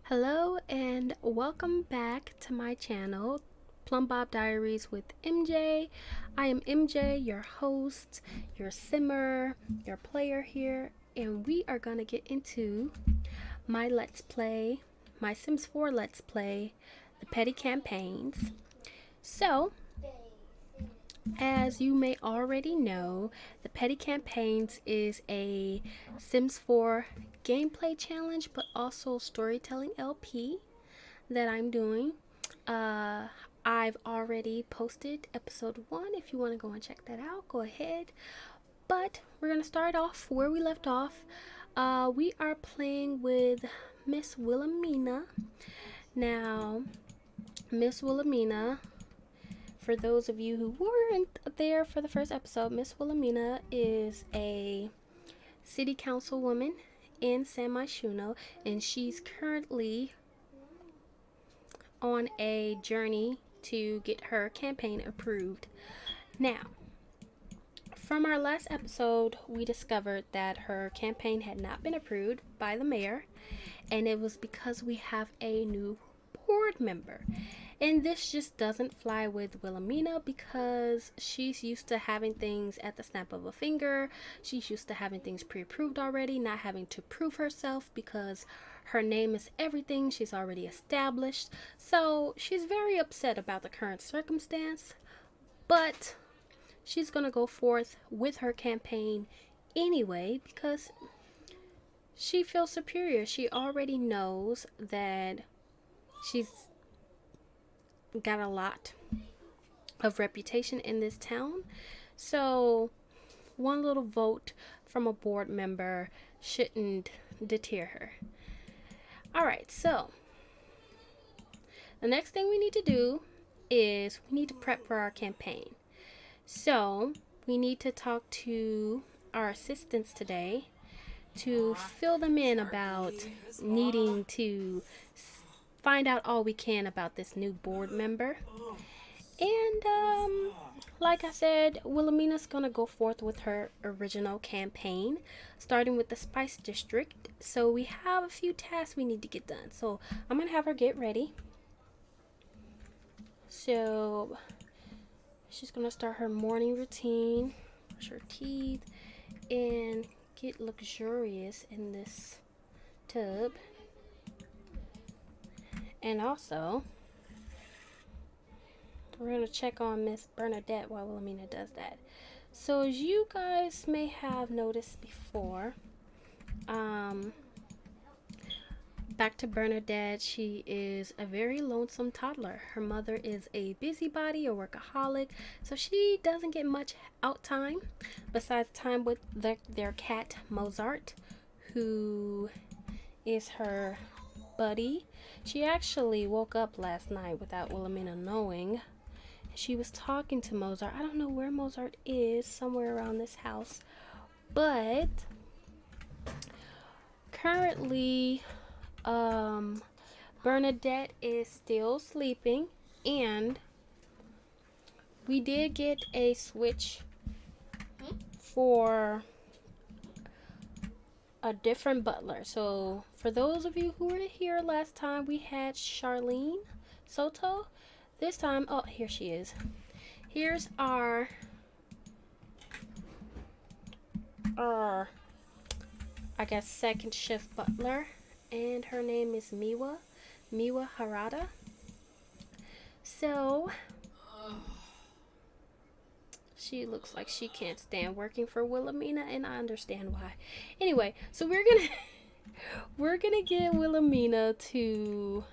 Hello and welcome back to my channel, Plum Bob Diaries with MJ. I am MJ, your host, your simmer, your player here, and we are going to get into my Let's Play, my Sims 4 Let's Play, the petty campaigns. So, as you may already know, the Petty Campaigns is a Sims 4 gameplay challenge, but also storytelling LP that I'm doing. I've already posted episode 1. If you want to go and check that out, go ahead. But we're going to start off where we left off. We are playing with Miss Willemena. Now, Miss Willemena, for those of you who weren't there for the first episode, Miss Willemena is a city councilwoman in San Myshuno, and she's currently on a journey to get her campaign approved. Now, from our last episode, we discovered that her campaign had not been approved by the mayor, and it was because we have a new board member. And this just doesn't fly with Willemena because she's used to having things at the snap of a finger. She's used to having things pre-approved already, not having to prove herself because her name is everything. She's already established. So she's very upset about the current circumstance, but she's going to go forth with her campaign anyway because she feels superior. She already knows that she's got a lot of reputation in this town, so one little vote from a board member shouldn't deter her. Alright, so the next thing we need to do is we need to prep for our campaign. So we need to talk to our assistants today to fill them in about needing to find out all we can about this new board member. And like I said, Willemena's gonna go forth with her original campaign, starting with the Spice District. So we have a few tasks we need to get done. So I'm gonna have her get ready. So she's gonna start her morning routine, brush her teeth, and get luxurious in this tub. And also, we're going to check on Miss Bernadette while Willemena does that. So as you guys may have noticed before, back to Bernadette, she is a very lonesome toddler. Her mother is a busybody, a workaholic, so she doesn't get much out time besides time with their cat Mozart, who is her buddy. She actually woke up last night without Willemena knowing. She was talking to Mozart. I don't know where Mozart is, somewhere around this house. But currently, Bernadette is still sleeping, and we did get a switch for a different butler. So for those of you who were here last time, we had Charlene Soto. This time, oh, here she is. Here's our I guess second shift butler, and her name is Miwa Harada. So she looks like she can't stand working for Willemena, and I understand why. Anyway, so we're gonna get Willemena to,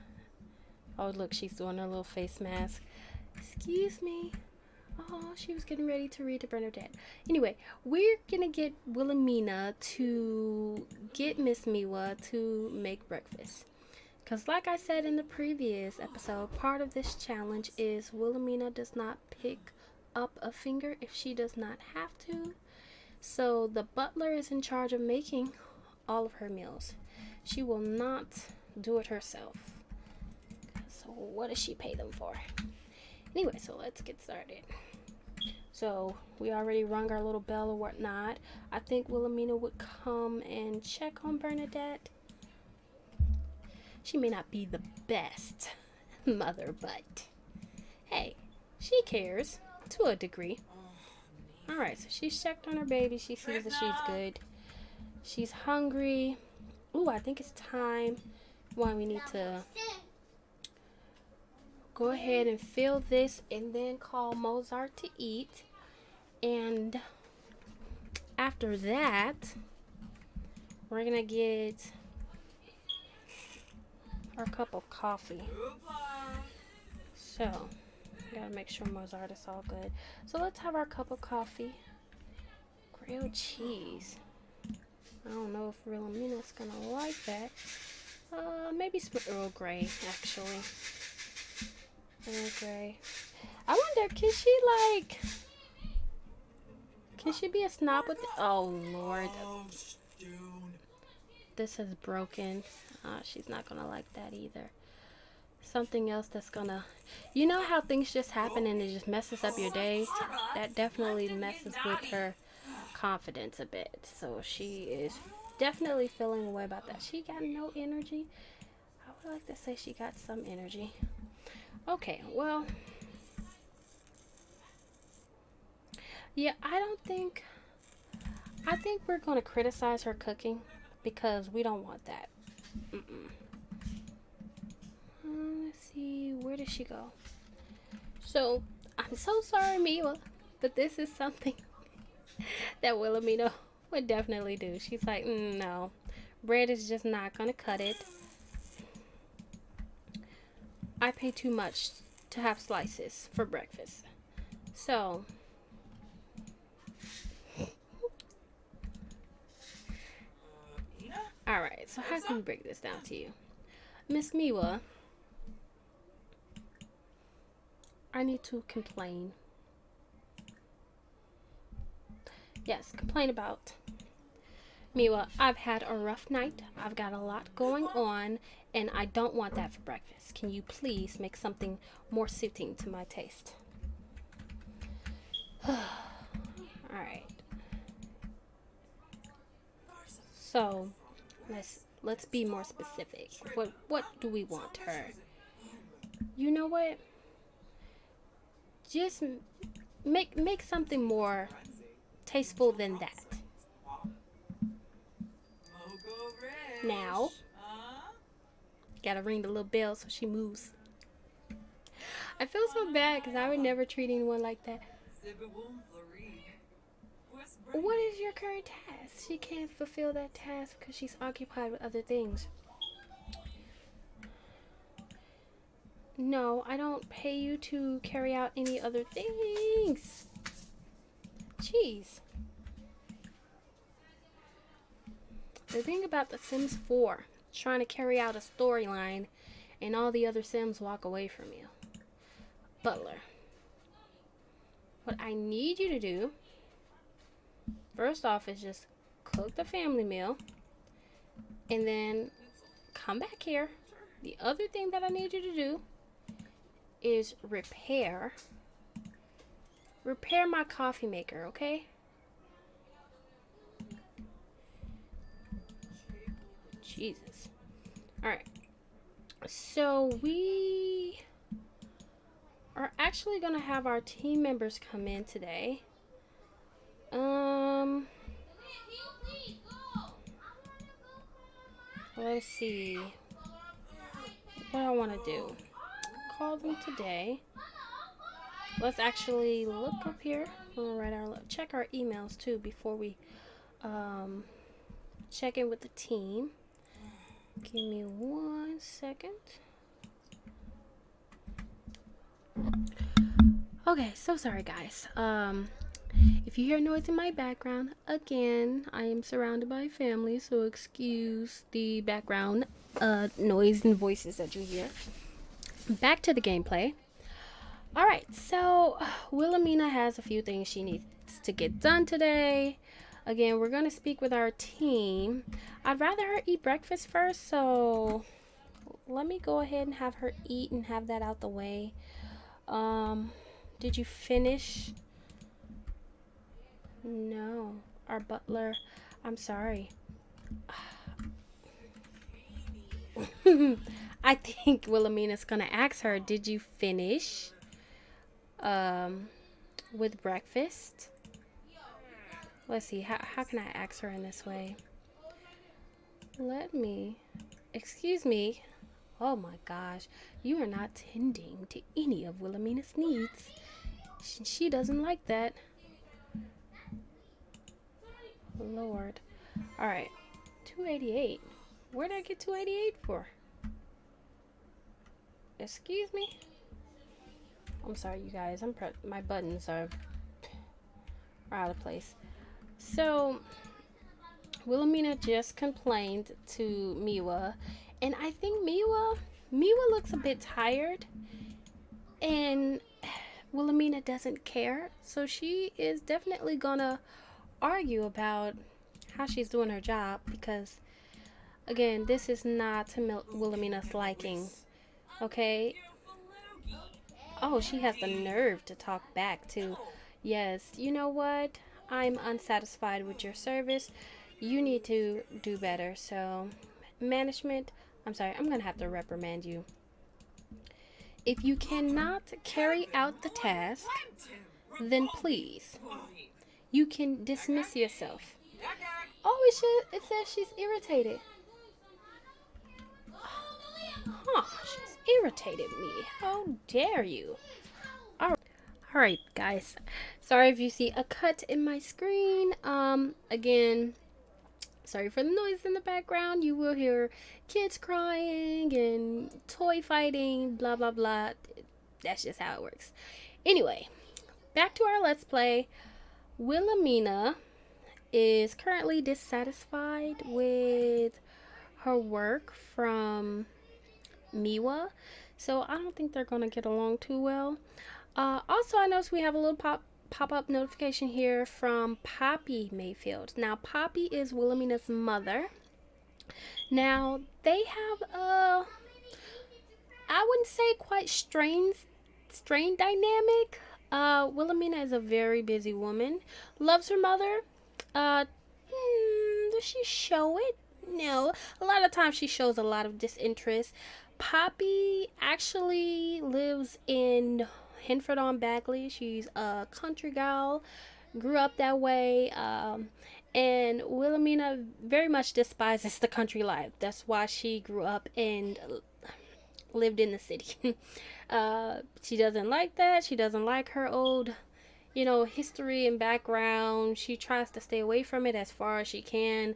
oh look, she's doing her little face mask. Excuse me. Oh, she was getting ready to read to Bernadette. Anyway, we're gonna get Willemena to get Miss Miwa to make breakfast. Because like I said in the previous episode, part of this challenge is Willemena does not pick up a finger if she does not have to. So the butler is in charge of making all of her meals. She will not do it herself. So what does she pay them for? Anyway, so let's get started. So we already rung our little bell or whatnot. I think Willemena would come and check on Bernadette. She may not be the best mother, but hey, she cares to a degree. All right, so she's checked on her baby. She sees that she's good. She's hungry. Ooh, I think it's time. One, we need to go ahead and fill this and then call Mozart to eat. And after that, we're gonna get our cup of coffee. So, gotta make sure Mozart is all good. So let's have our cup of coffee. Grilled cheese. I don't know if Willemena's gonna like that. Maybe some Earl Grey, actually. Earl Grey. I wonder, can she be a snob with oh Lord. This is broken. She's not gonna like that either. Something else that's gonna, you know how things just happen and it just messes up your day? That definitely messes with her confidence a bit. So she is definitely feeling away about that. She got no energy. I would like to say she got some energy. Okay, well, yeah, I think we're going to criticize her cooking because we don't want that. Let's see, where did she go? So, I'm so sorry, Mila, but this is something that Willemena would definitely do. She's like, no, bread is just not going to cut it. I pay too much to have slices for breakfast. So, alright, so how can we break this down to you? Miss Miwa, I need to complain. Yes, complain about. Miwa, I've had a rough night. I've got a lot going on, and I don't want that for breakfast. Can you please make something more suiting to my taste? Alright. So, let's be more specific. What do we want her? You know what? Just make something more tasteful than that. Now, gotta ring the little bell so she moves. I feel so bad because I would never treat anyone like that. What is your current task? She can't fulfill that task because she's occupied with other things. No, I don't pay you to carry out any other things. Jeez. The thing about The Sims 4, trying to carry out a storyline and all the other Sims walk away from you. Butler. What I need you to do, first off, is just cook the family meal and then come back here. The other thing that I need you to do is repair my coffee maker, okay? Jesus. Alright. So we are actually gonna have our team members come in today. Let's see what I want to do. Call them today. Let's actually look up here. We'll check our emails too before we check in with the team. Give me 1 second. Okay, so sorry guys. If you hear noise in my background, again, I am surrounded by family, so excuse the background noise and voices that you hear. Back to the gameplay. Alright, so Willemena has a few things she needs to get done today. Again, we're going to speak with our team. I'd rather her eat breakfast first, so let me go ahead and have her eat and have that out the way. Did you finish? No. Our butler, I'm sorry. I think Willemena's gonna ask her, did you finish um with breakfast? Let's see, how can I ask her in this way? Let me, excuse me. Oh my gosh, you are not tending to any of Willemena's needs. She doesn't like that. Lord. Alright, 288. Where did I get 288 for? Excuse me? I'm sorry, you guys. My buttons are out of place. So, Willemena just complained to Miwa, and I think Miwa looks a bit tired, and Willemena doesn't care, so she is definitely gonna argue about how she's doing her job, because again, this is not to Willemena's liking. Okay. Oh, she has the nerve to talk back to. Yes, you know what? I'm unsatisfied with your service. You need to do better. So, management, I'm sorry, I'm going to have to reprimand you. If you cannot carry out the task, then please, you can dismiss yourself. Oh, it says she's irritated. Huh, she's irritated me. How dare you? Alright, guys. Sorry if you see a cut in my screen. Again, sorry for the noise in the background. You will hear kids crying and toy fighting, blah, blah, blah. That's just how it works. Anyway, back to our Let's Play. Willemena is currently dissatisfied with her work from Miwa, so I don't think they're gonna get along too well. Also, I noticed we have a little pop-up notification here from Poppy Mayfield. Now, Poppy is Willemena's mother. Now, they have I wouldn't say quite strained dynamic. Willemena is a very busy woman, loves her mother. Does she show it? No. A lot of times she shows a lot of disinterest. Poppy actually lives in Henford on Bagley. She's a country gal, grew up that way, and Willemena very much despises the country life. That's why she grew up and lived in the city. She doesn't like that. She doesn't like her old, history and background. She tries to stay away from it as far as she can.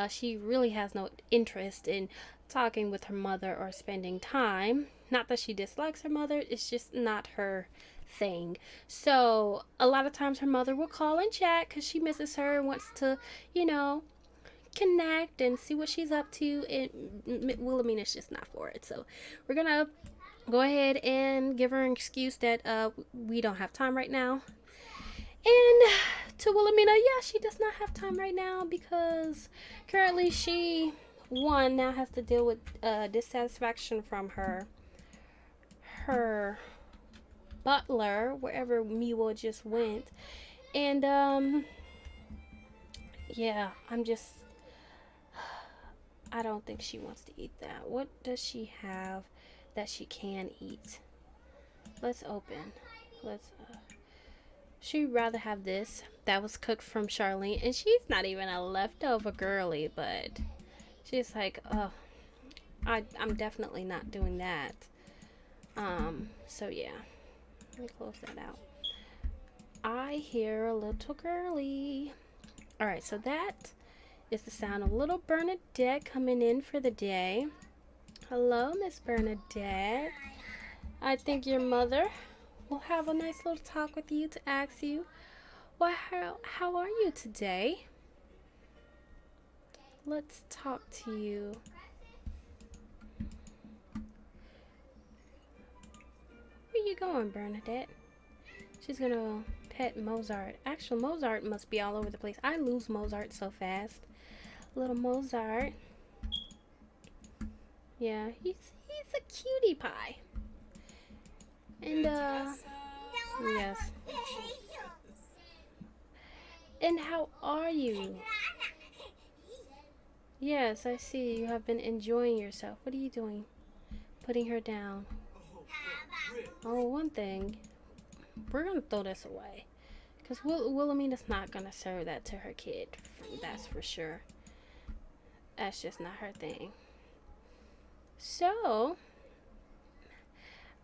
She really has no interest in talking with her mother or spending time. Not that she dislikes her mother, it's just not her thing. So a lot of times her mother will call and chat because she misses her and wants to, connect and see what she's up to, and Willemena's just not for it. So we're gonna go ahead and give her an excuse that we don't have time right now. And to Willemena, yeah, she does not have time right now because currently she now has to deal with dissatisfaction from her butler wherever Miwa just went. And yeah, I don't think she wants to eat that. What does she have that she can eat? Let's open. She'd rather have this that was cooked from Charlene, and she's not even a leftover girly, but she's like, oh, I'm definitely not doing that. So yeah, let me close that out. I hear a little girly. Alright, so that is the sound of little Bernadette coming in for the day. Hello, Miss Bernadette. I think your mother will have a nice little talk with you to ask you, well, how are you today? Let's talk to you. Where you going, Bernadette? She's gonna pet Mozart. Actually, Mozart must be all over the place. I lose Mozart so fast. Little Mozart. Yeah, he's a cutie pie. And yes. And how are you? Yes, I see you have been enjoying yourself. What are you doing? putting her down. Oh, one thing. We're going to throw this away. Because Willemena's not going to serve that to her kid. That's for sure. That's just not her thing. So,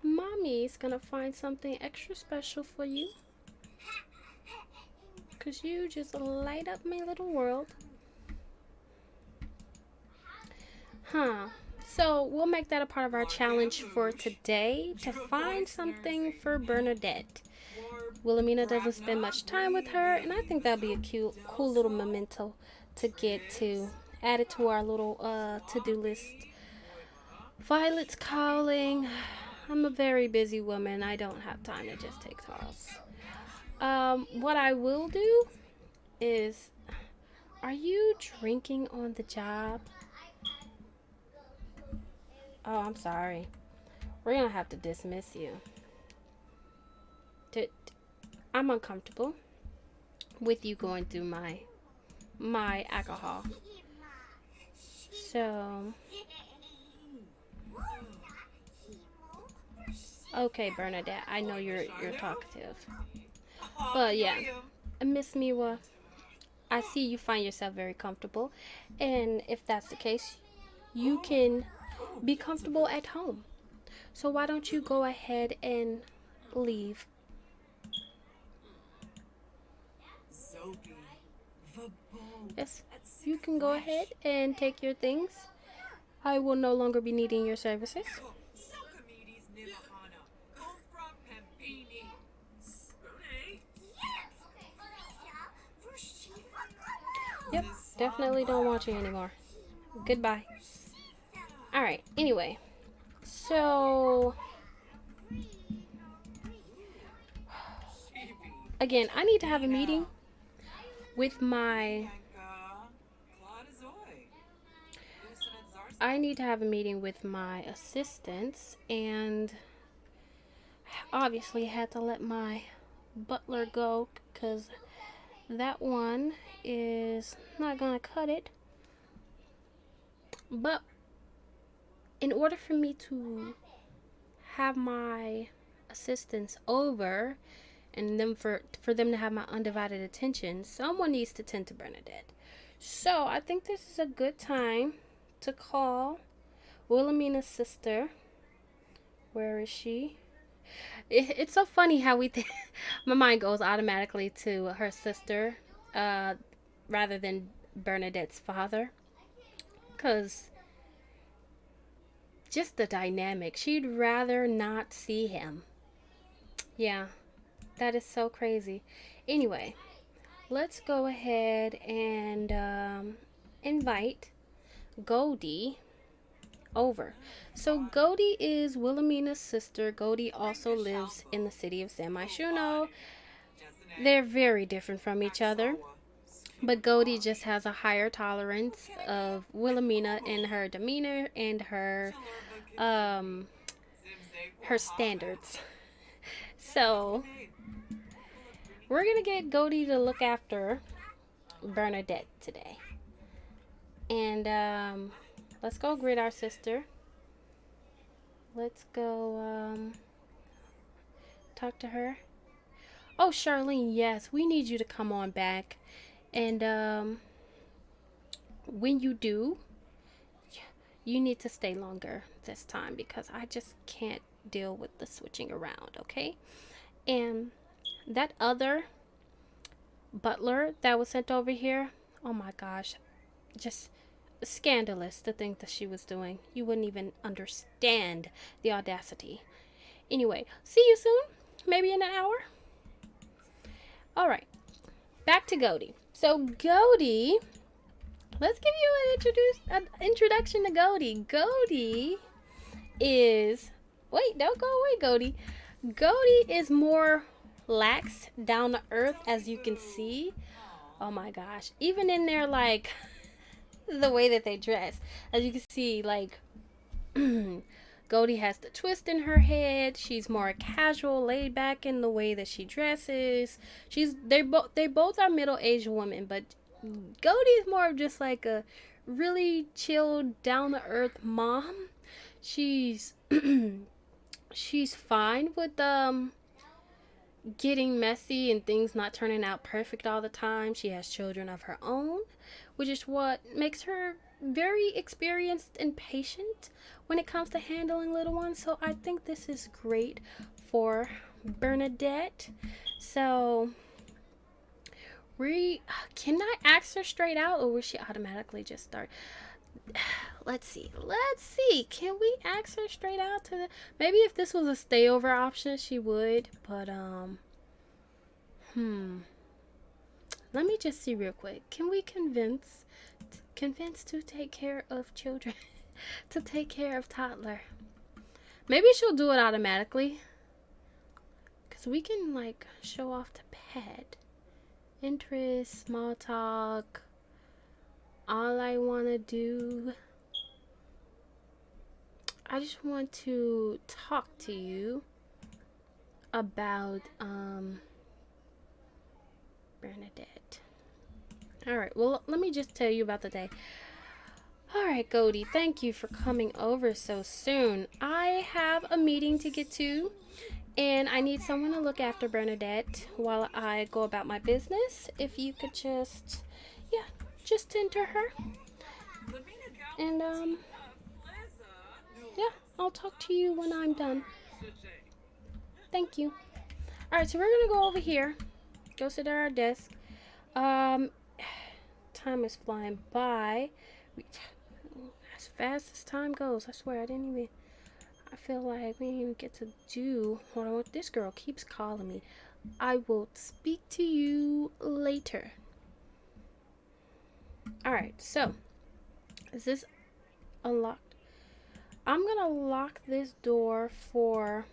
Mommy's going to find something extra special for you. Because you just light up my little world. So we'll make that a part of our challenge for today, to find something for Bernadette. Willemena doesn't spend much time with her, and I think that'll be a cool little memento to get to add it to our little to-do list. Violet's calling. I'm a very busy woman. I don't have time to just take calls. What I will do is, are you drinking on the job? Oh, I'm sorry. We're gonna have to dismiss you. I'm uncomfortable with you going through my alcohol. So, okay, Bernadette, I know you're talkative, but yeah, Miss Miwa, I see you find yourself very comfortable, and if that's the case, you can be comfortable at home. So why don't you go ahead and leave? Yes, you can go ahead and take your things. I will no longer be needing your services. Yep, definitely don't want you anymore. Goodbye. Alright, anyway. So, again, I need to have a meeting with my assistants, and obviously had to let my butler go because that one is not gonna cut it. But in order for me to have my assistants over and for them to have my undivided attention, someone needs to tend to Bernadette. So I think this is a good time to call Willemena's sister. Where is she? It's so funny how we think my mind goes automatically to her sister rather than Bernadette's father, because just the dynamic. She'd rather not see him. Yeah, that is so crazy. Anyway, let's go ahead and invite Goldie over. So Goldie is Willemena's sister. Goldie also lives in the city of San Myshuno. They're very different from each other, but Goldie just has a higher tolerance of Willemena in her demeanor and her standards. So we're gonna get Goldie to look after Bernadette today, and let's go greet our sister. Let's go talk to her. Oh, Charlene, yes, we need you to come on back. And when you do, you need to stay longer this time because I just can't deal with the switching around, okay? And that other butler that was sent over here, oh my gosh, just scandalous, the thing that she was doing. You wouldn't even understand the audacity. Anyway, see you soon, maybe in an hour. All right, back to Goldie. So Goldie, let's give you an introduction to Goldie. Goldie is, wait, don't go away, Goldie. Goldie is more lax, down to earth, as you can see. Oh my gosh, even in their like the way that they dress, as you can see, like Goldie has the twist in her head. She's more casual, laid back in the way that she dresses. They both are middle-aged women, but Goldie is more of just like a really chill, down to earth mom. She's she's fine with getting messy and things not turning out perfect all the time. She has children of her own, which is what makes her very experienced and patient when it comes to handling little ones. So I think this is great for Bernadette. So we can I ask her straight out, or will she automatically just start? Let's see. Can we ask her straight out to the? Maybe if this was a stayover option, she would. But let me just see real quick. Can we convince to take care of children, to take care of toddler? Maybe she'll do it automatically. Cause we can like show off to pet, interest, small talk. All I want to do, I just want to talk to you about Bernadette. All right, well, let me just tell you about the day. All right, Goldie, thank you for coming over so soon. I have a meeting to get to, and I need someone to look after Bernadette while I go about my business. If you could just, just tend to her. And, I'll talk to you when I'm done. Thank you. All right, so we're going to go over here. Go sit at our desk. Time is flying by. As fast as time goes, I swear, I feel like we didn't even get to do. Hold on, this girl keeps calling me. I will speak to you later. Alright, so is this unlocked? I'm gonna lock this door for.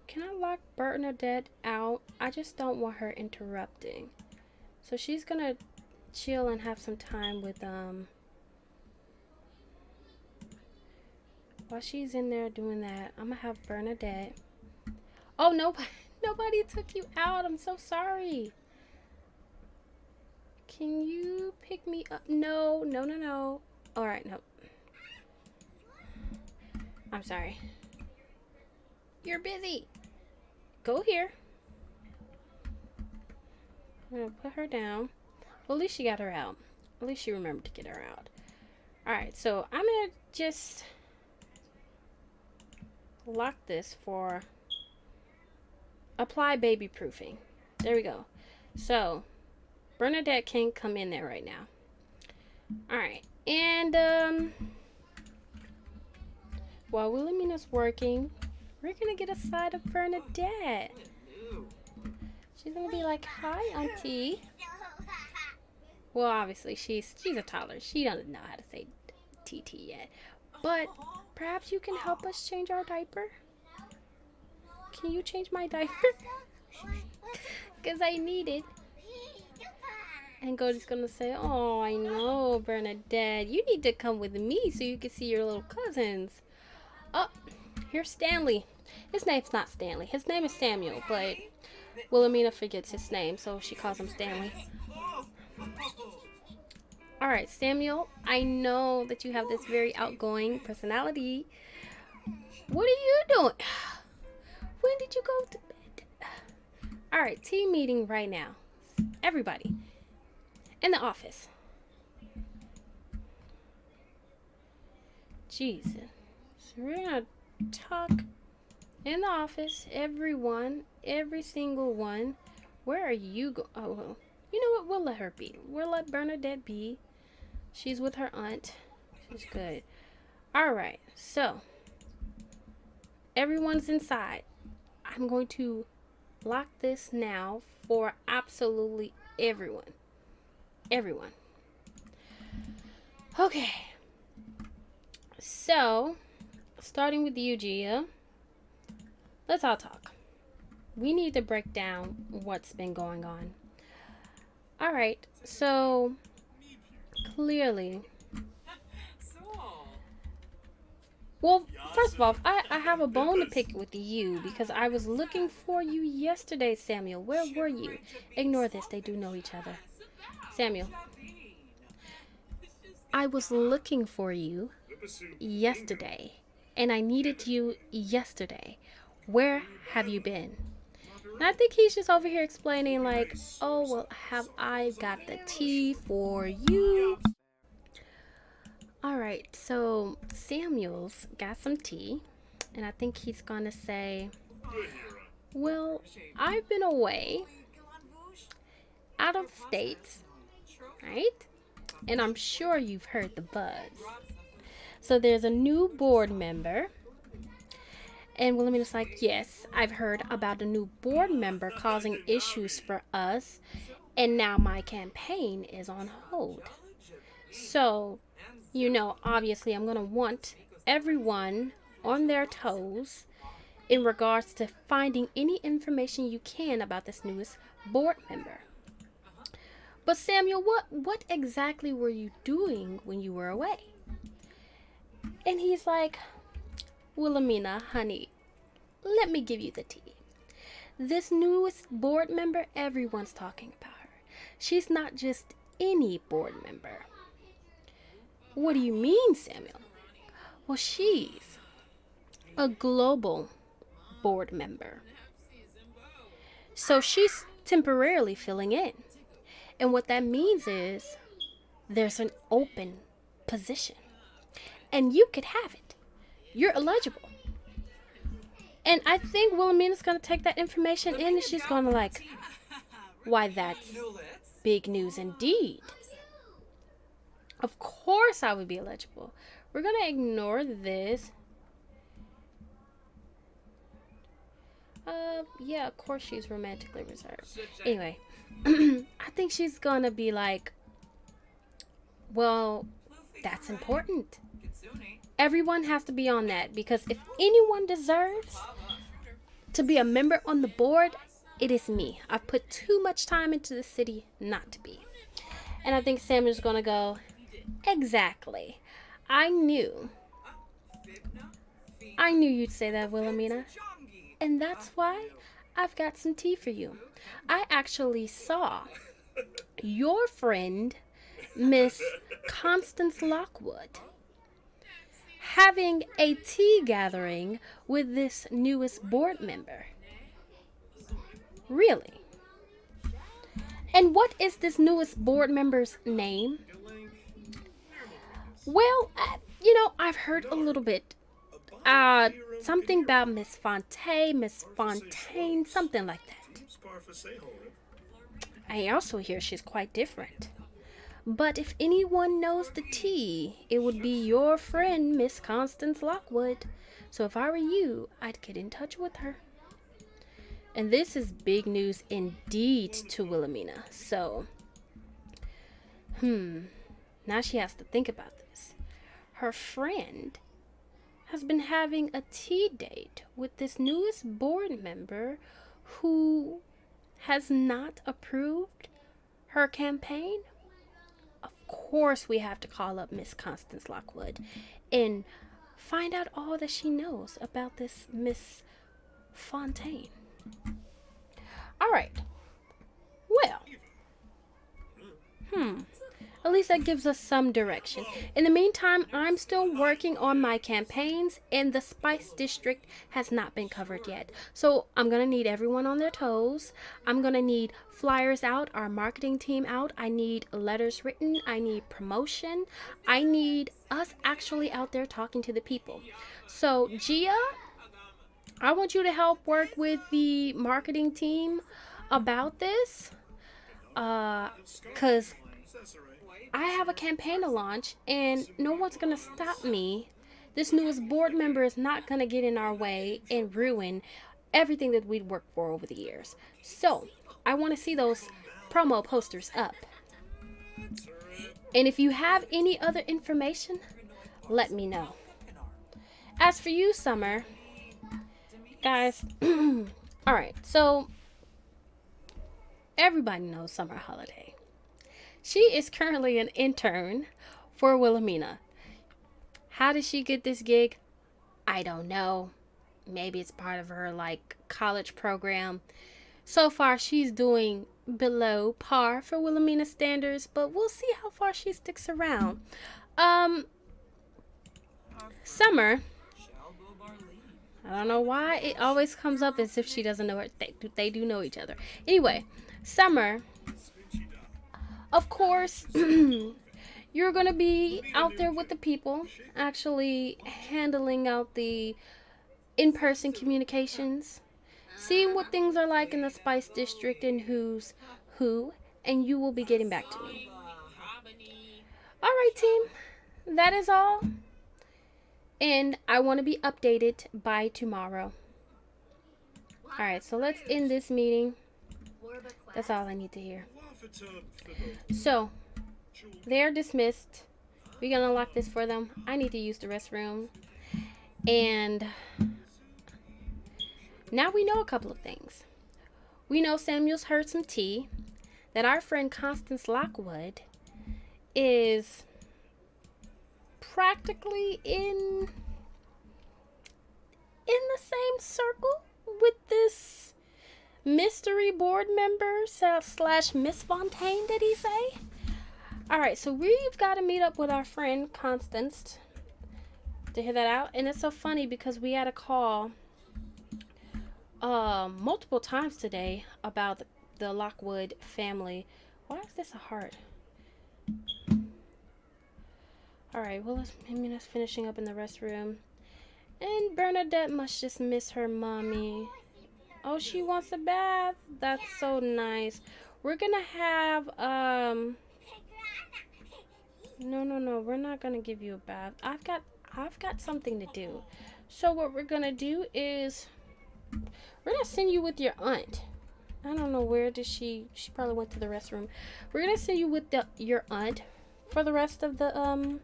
Can I lock Bernadette out? I just don't want her interrupting. So she's gonna chill and have some time with while she's in there doing that. I'm gonna have Bernadette. Oh, nobody took you out. I'm so sorry. Can you pick me up? No. All right, no. I'm sorry. You're busy. Go here. I'm gonna put her down. Well, at least she got her out. At least she remembered to get her out. Alright, so I'm gonna just lock this for apply baby proofing. There we go. So Bernadette can't come in there right now. Alright, and while Willemena's working, we're gonna get a side of Bernadette. She's gonna be like, "Hi, Auntie." Well, obviously she's a toddler. She doesn't know how to say TT yet. But perhaps you can help us change our diaper. Can you change my diaper? Because I need it. And Cody's gonna say, "Oh, I know, Bernadette. You need to come with me so you can see your little cousins." Oh, here's Stanley. His name's not Stanley. His name is Samuel, but Willemena forgets his name, so she calls him Stanley. Alright, Samuel, I know that you have this very outgoing personality. What are you doing? When did you go to bed? Alright, team meeting right now. Everybody. In the office. Jesus. So we're gonna talk in the office. Everyone. Every single one. Where are you going? Oh, well. You know what? We'll let her be. We'll let Bernadette be. She's with her aunt. She's good. Alright, so everyone's inside. I'm going to lock this now for absolutely everyone. Everyone. Okay. So, starting with you, Gia. Let's all talk. We need to break down what's been going on. Alright, so clearly. Well, first of all, I have a bone to pick with you because I was looking for you yesterday, Samuel. Where were you? Ignore this. They do know each other. Samuel. I was looking for you yesterday, and I needed you yesterday. Where have you been? And I think he's just over here explaining, like, oh, well, have I got the tea for you? All right, so Samuel's got some tea, and I think he's gonna say, well, I've been away out of the States, right? And I'm sure you've heard the buzz. So there's a new board member. And Willemena's like, yes, I've heard about a new board member causing issues for us. And now my campaign is on hold. So, obviously I'm going to want everyone on their toes in regards to finding any information you can about this newest board member. But Samuel, what exactly were you doing when you were away? And he's like, Willemena, honey, let me give you the tea. This newest board member, everyone's talking about her. She's not just any board member. What do you mean, Samuel? Well, she's a global board member. So she's temporarily filling in. And what that means is there's an open position. And you could have it. You're eligible. And I think Willemena's going to take that information in and she's going to like, why, that's big news indeed. Of course I would be eligible. We're going to ignore this. Yeah, of course she's romantically reserved. Anyway, I think she's going to be like, well, that's important. Everyone has to be on that, because if anyone deserves to be a member on the board, it is me. I've put too much time into the city not to be. And I think Samuel's going to go, exactly. I knew you'd say that, Willemena. And that's why I've got some tea for you. I actually saw your friend, Miss Constance Lockwood, having a tea gathering with this newest board member. Really? And what is this newest board member's name? Well, I've heard a little bit. Something about Miss Fontaine, something like that. I also hear she's quite different. But if anyone knows the tea, it would be your friend, Miss Constance Lockwood. So if I were you, I'd get in touch with her. And this is big news indeed to Willemena. So, now she has to think about this. Her friend has been having a tea date with this newest board member who has not approved her campaign. Of course we have to call up Miss Constance Lockwood and find out all that she knows about this Miss Fontaine. All right. Well, at least that gives us some direction. In the meantime, I'm still working on my campaigns, and the Spice District has not been covered yet. So I'm going to need everyone on their toes. I'm going to need flyers out, our marketing team out. I need letters written. I need promotion. I need us actually out there talking to the people. So Gia, I want you to help work with the marketing team about this. Because I have a campaign to launch, and no one's going to stop me. This newest board member is not going to get in our way and ruin everything that we'd worked for over the years. So, I want to see those promo posters up. And if you have any other information, let me know. As for you, Summer, guys, alright, so everybody knows Summer Holiday. She is currently an intern for Willemena. How did she get this gig? I don't know. Maybe it's part of her college program. So far she's doing below par for Willemena standards, but we'll see how far she sticks around. Um, Summer. I don't know why it always comes up as if she doesn't know her. They do know each other. Anyway, Summer, of course, you're going to be out there with the people, actually handling out the in-person communications, seeing what things are like in the Spice District and who's who, and you will be getting back to me. All right, team. That is all. And I want to be updated by tomorrow. All right, so let's end this meeting. That's all I need to hear. So, they're dismissed. We're going to lock this for them. I need to use the restroom. And now we know a couple of things. We know Samuel's heard some tea. That our friend Constance Lockwood is practically in the same circle with this mystery board member slash Miss Fontaine, did he say? All right, so we've got to meet up with our friend Constance to hear that out. And it's so funny because we had a call multiple times today about the Lockwood family. Why is this a heart? All right, well, let's finishing up in the restroom. And Bernadette must just miss her mommy. Oh, she wants a bath. That's so nice. We're gonna have no, we're not gonna give you a bath. I've got something to do. So what we're gonna do is we're gonna send you with your aunt. I don't know where did she probably went to the restroom. We're gonna send you with your aunt for the rest of the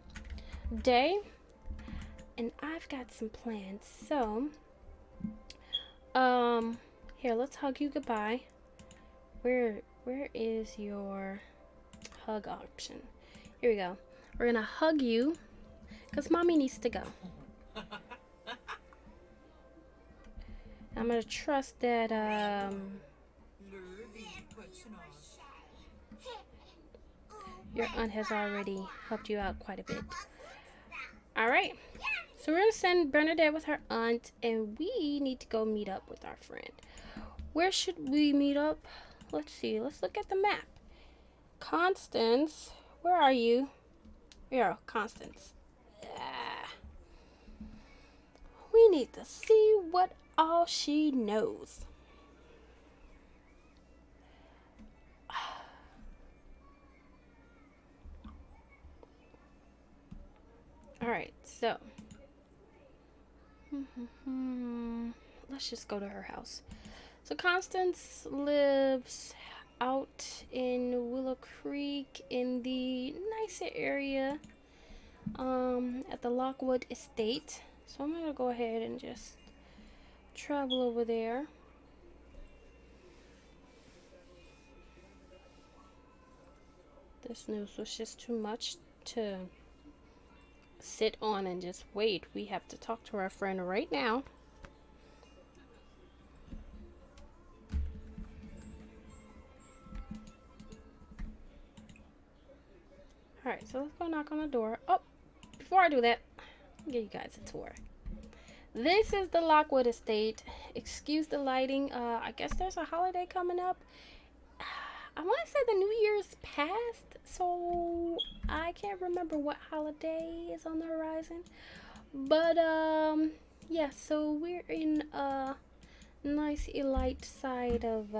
day. And I've got some plans. So here, let's hug you goodbye. Where is your hug option? Here we go. We're gonna hug you because mommy needs to go. I'm gonna trust that your aunt has already helped you out quite a bit. All right. So we're gonna send Bernadette with her aunt, and we need to go meet up with our friend. Where should we meet up? Let's see. Let's look at the map. Constance, where are you? Yeah, Constance. We need to see what all she knows. All right, so let's just go to her house. So Constance lives out in Willow Creek in the nicer area at the Lockwood Estate. So I'm gonna go ahead and just travel over there. This news was just too much to sit on and just wait. We have to talk to our friend right now. Alright, so let's go knock on the door. Oh, before I do that, I'll give you guys a tour. This is the Lockwood Estate. Excuse the lighting. I guess there's a holiday coming up. I want to say the New Year's passed, so I can't remember what holiday is on the horizon. But, yeah, so we're in a nice elite side of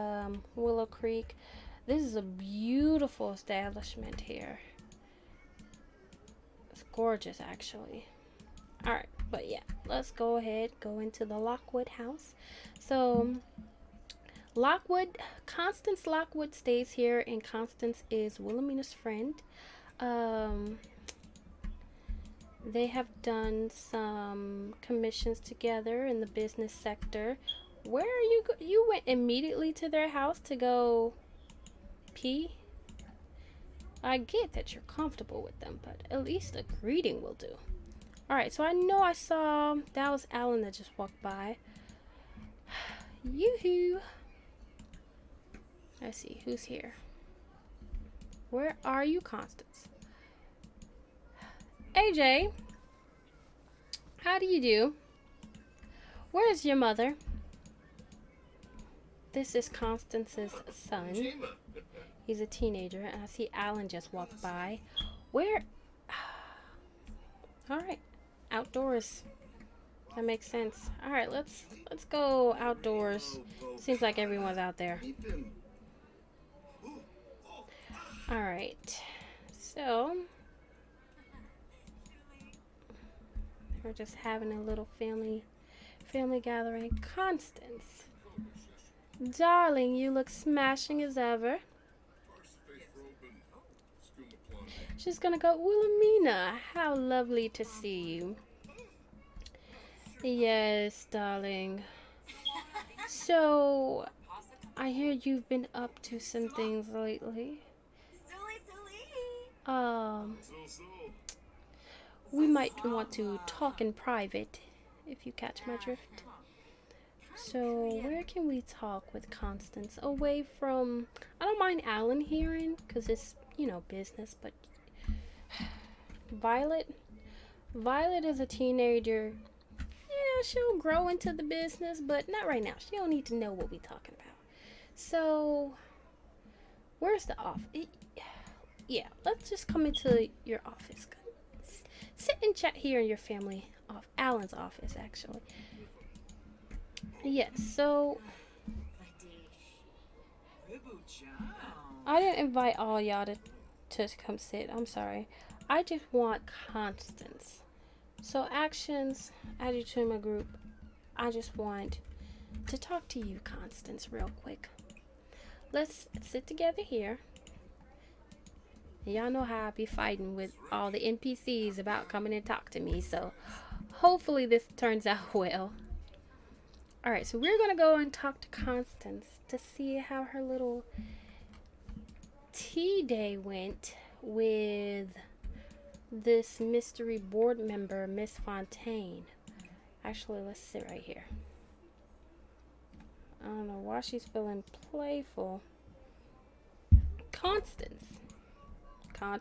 Willow Creek. This is a beautiful establishment here. It's gorgeous, actually. Alright, but yeah, let's go ahead, go into the Lockwood house. So Constance Lockwood stays here, and Constance is Willemena's friend. They have done some commissions together in the business sector. Where are you? You went immediately to their house to go pee? I get that you're comfortable with them, but at least a greeting will do. Alright, so I know I saw, that was Alan that just walked by. Yoo-hoo. Let's see, who's here? Where are you, Constance? Hey, Jay. How do you do? Where's your mother? This is Constance's son. He's a teenager, and I see Alan just walked by. Where? All right, outdoors. That makes sense. All right, let's go outdoors. Seems like everyone's out there. All right, so we're just having a little family gathering. Constance, darling, you look smashing as ever. She's gonna go, Willemena, how lovely to see you. Yes, darling. So, I hear you've been up to some things lately. We might want to talk in private, if you catch my drift. So, where can we talk with Constance? Away from, I don't mind Alan hearing, because it's, business, but Violet is a teenager. Yeah, she'll grow into the business, but not right now. She don't need to know what we're talking about. So, where's the office? Yeah, let's just come into your office. Sit and chat here in your family off Alan's office, actually. Yes, so I didn't invite all y'all to come sit. I'm sorry. I just want Constance. So actions, add you to my group. I just want to talk to you, Constance, real quick. Let's sit together here. Y'all know how I be fighting with all the NPCs about coming and talk to me, so hopefully this turns out well. Alright, so we're gonna go and talk to Constance to see how her little tea day went with this mystery board member, Miss Fontaine. Actually, let's sit right here. I don't know why she's feeling playful. Constance. I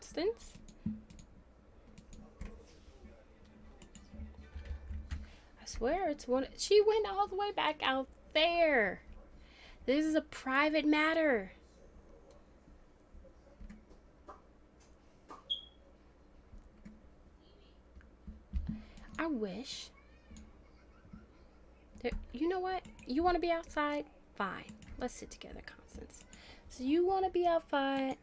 swear it's one. She went all the way back out there. This is a private matter. I wish. You know what? You want to be outside? Fine. Let's sit together, Constance. So you want to be outside?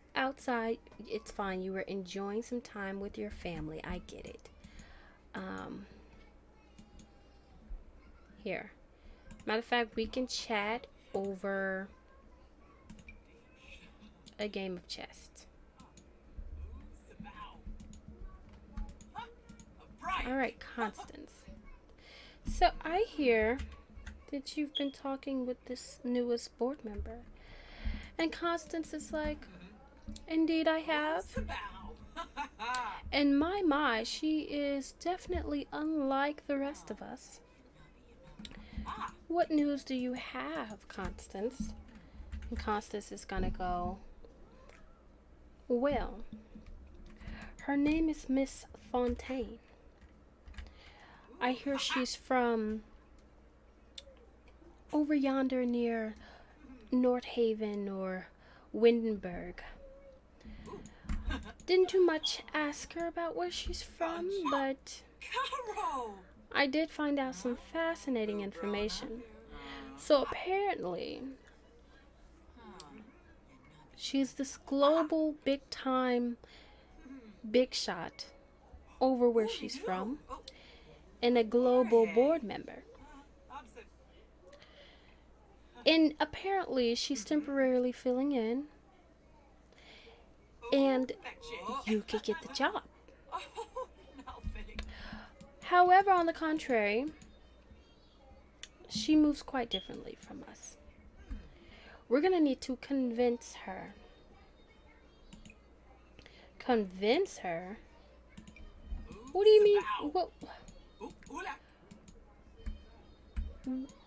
It's fine. You were enjoying some time with your family. I get it. Here. Matter of fact, we can chat over a game of chess. Alright, Constance. So I hear that you've been talking with this newest board member. And Constance is like, indeed I have. And my, she is definitely unlike the rest of us. What news do you have, Constance? And Constance is gonna go, well, her name is Miss Fontaine. I hear she's from over yonder near North Haven or Windenburg. Didn't too much ask her about where she's from, but I did find out some fascinating information. So apparently, she's this global big-time big shot over where she's from, and a global board member. And apparently she's temporarily filling in, and you could get the job. However, on the contrary, she moves quite differently from us. We're gonna need to convince her. Convince her? What do you mean? What?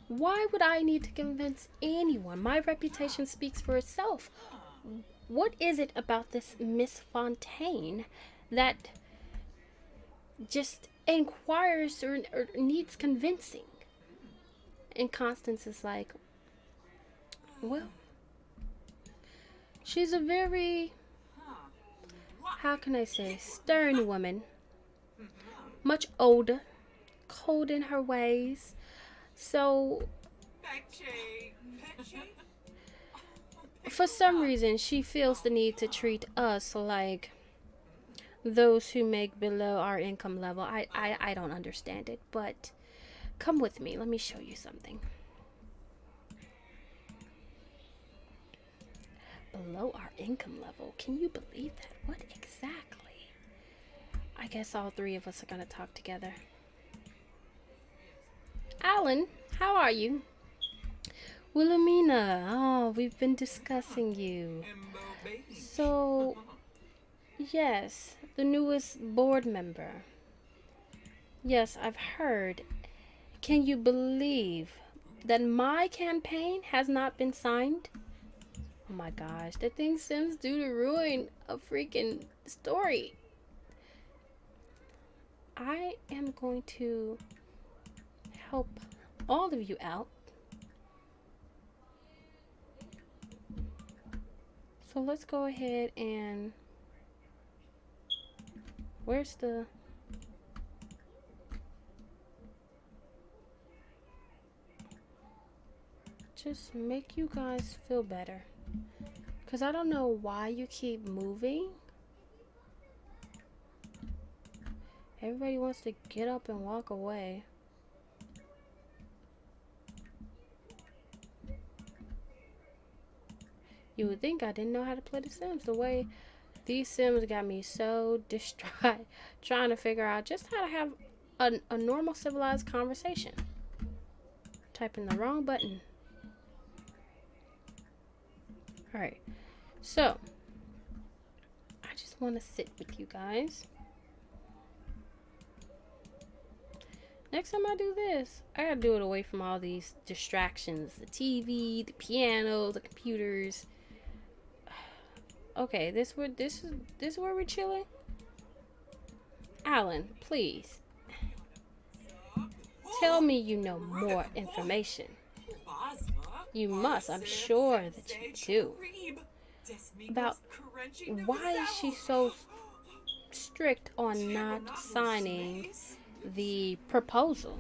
Why would I need to convince anyone? My reputation speaks for itself. What is it about this Miss Fontaine that just inquires or needs convincing. And Constance is like, well, she's a very, how can I say, stern woman, much older, cold in her ways. So, for some reason, she feels the need to treat us like those who make below our income level. I don't understand it, but come with me. Let me show you something. Below our income level. Can you believe that? What exactly? I guess all three of us are going to talk together. Alan, how are you? Willemena, oh, we've been discussing you. So, yes, the newest board member. Yes, I've heard. Can you believe that my campaign has not been signed? Oh my gosh, the thing Sims do to ruin a freaking story. I am going to help all of you out. So let's go ahead and where's the just make you guys feel better, because I don't know why you keep moving. Everybody wants to get up and walk away. You would think I didn't know how to play the Sims. The way these Sims got me so distraught trying to figure out just how to have a normal civilized conversation. Typing the wrong button. Alright, so I just want to sit with you guys. Next time I do this, I gotta do it away from all these distractions. The TV, the piano, the computers. Okay, this is where we're chilling. Alan, please. Tell me you know more information. You must, I'm sure that you do. About why is she so strict on not signing the proposal?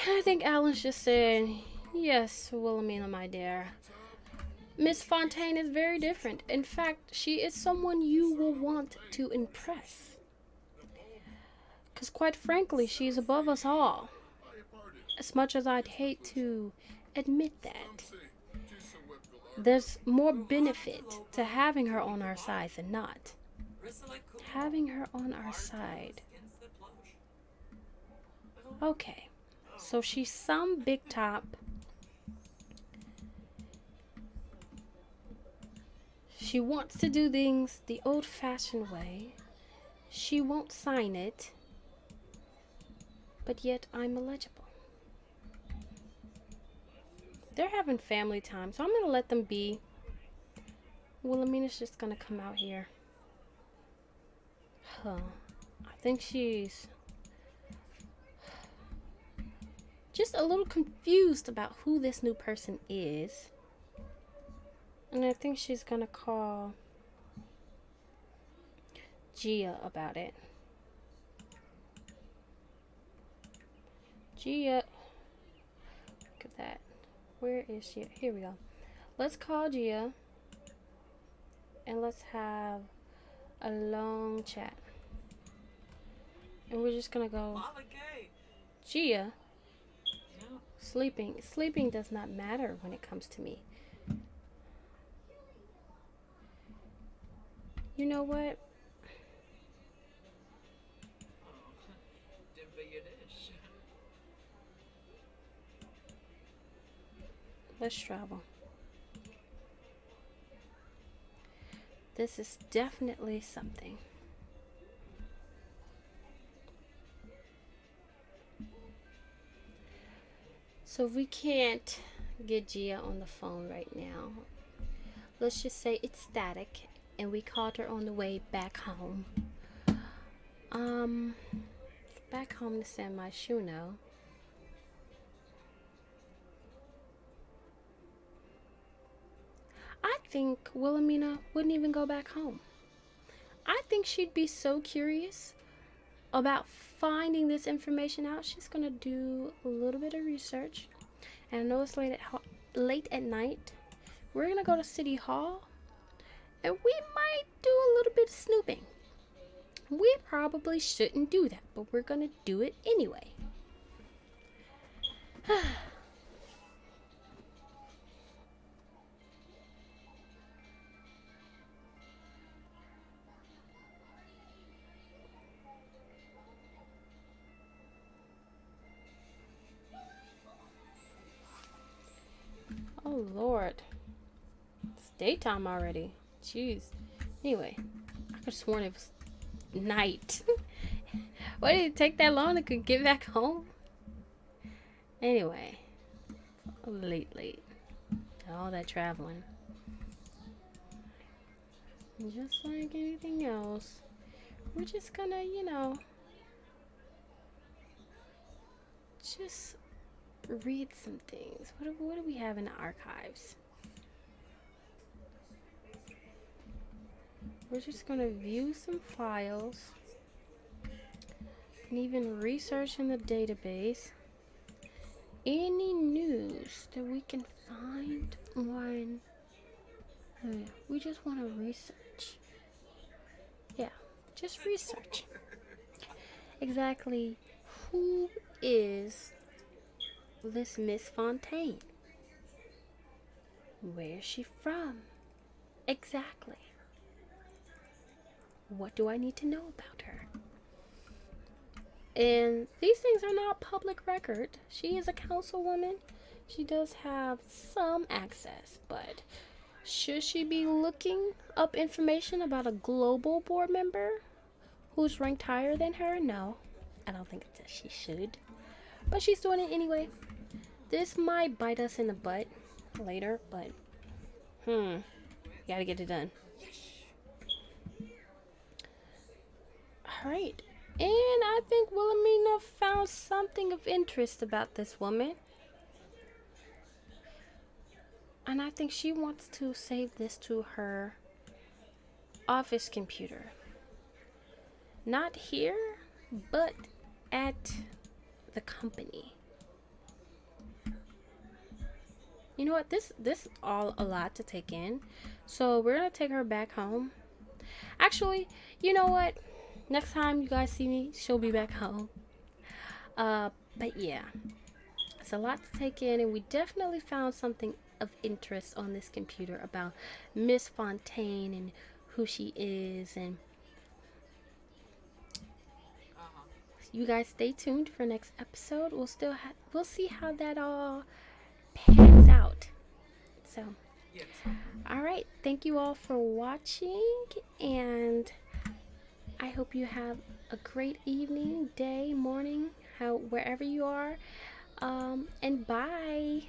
I think Alan's just said, yes, Willemena, my dear. Miss Fontaine is very different. In fact, she is someone you will want to impress. Because quite frankly, she's above us all. As much as I'd hate to admit that. There's more benefit to having her on our side than not. Having her on our side. Okay. So she's some big top. She wants to do things the old-fashioned way. She won't sign it. But yet I'm eligible. They're having family time, so I'm going to let them be. Willemena's just going to come out here. Huh. I think she's just a little confused about who this new person is. And I think she's going to call Gia about it. Gia. Look at that. Where is she? Here we go. Let's call Gia. And let's have a long chat. And we're just going to go. Gia. Sleeping. Sleeping does not matter when it comes to me. You know what? Let's travel. This is definitely something. So we can't get Gia on the phone right now. Let's just say it's static and we called her on the way back home. Um Back home to San Myshuno. I think Willemena wouldn't even go back home. I think she'd be so curious about finding this information out. She's gonna do a little bit of research. And I know it's late at night. We're gonna go to City Hall and we might do a little bit of snooping. We probably shouldn't do that, but we're gonna do it anyway. Oh Lord, it's daytime already. Jeez. Anyway, I could have sworn it was night. Why did it take that long to get back home? Anyway, late. All that traveling. Just like anything else, we're just gonna, just read some things. What do we have in the archives? We're just gonna view some files and even research in the database any news that we can find on. We just want to research. Yeah, just research. Exactly who is this Miss Fontaine? Where's she from? Exactly. What do I need to know about her? And these things are not public record. She is a councilwoman. She does have some access, but should she be looking up information about a global board member who's ranked higher than her? No, I don't think that she should. But she's doing it anyway. This might bite us in the butt later, but gotta get it done. Alright. And I think Willemena found something of interest about this woman. And I think she wants to save this to her office computer. Not here, but at the company. You know what? This is all a lot to take in. So we're going to take her back home. Actually, you know what? Next time you guys see me, she'll be back home. But yeah, it's a lot to take in, and we definitely found something of interest on this computer about Miss Fontaine and who she is. And you guys stay tuned for next episode. We'll see how that all pans out. So, all right, thank you all for watching, and I hope you have a great evening, day, morning, wherever you are, and bye.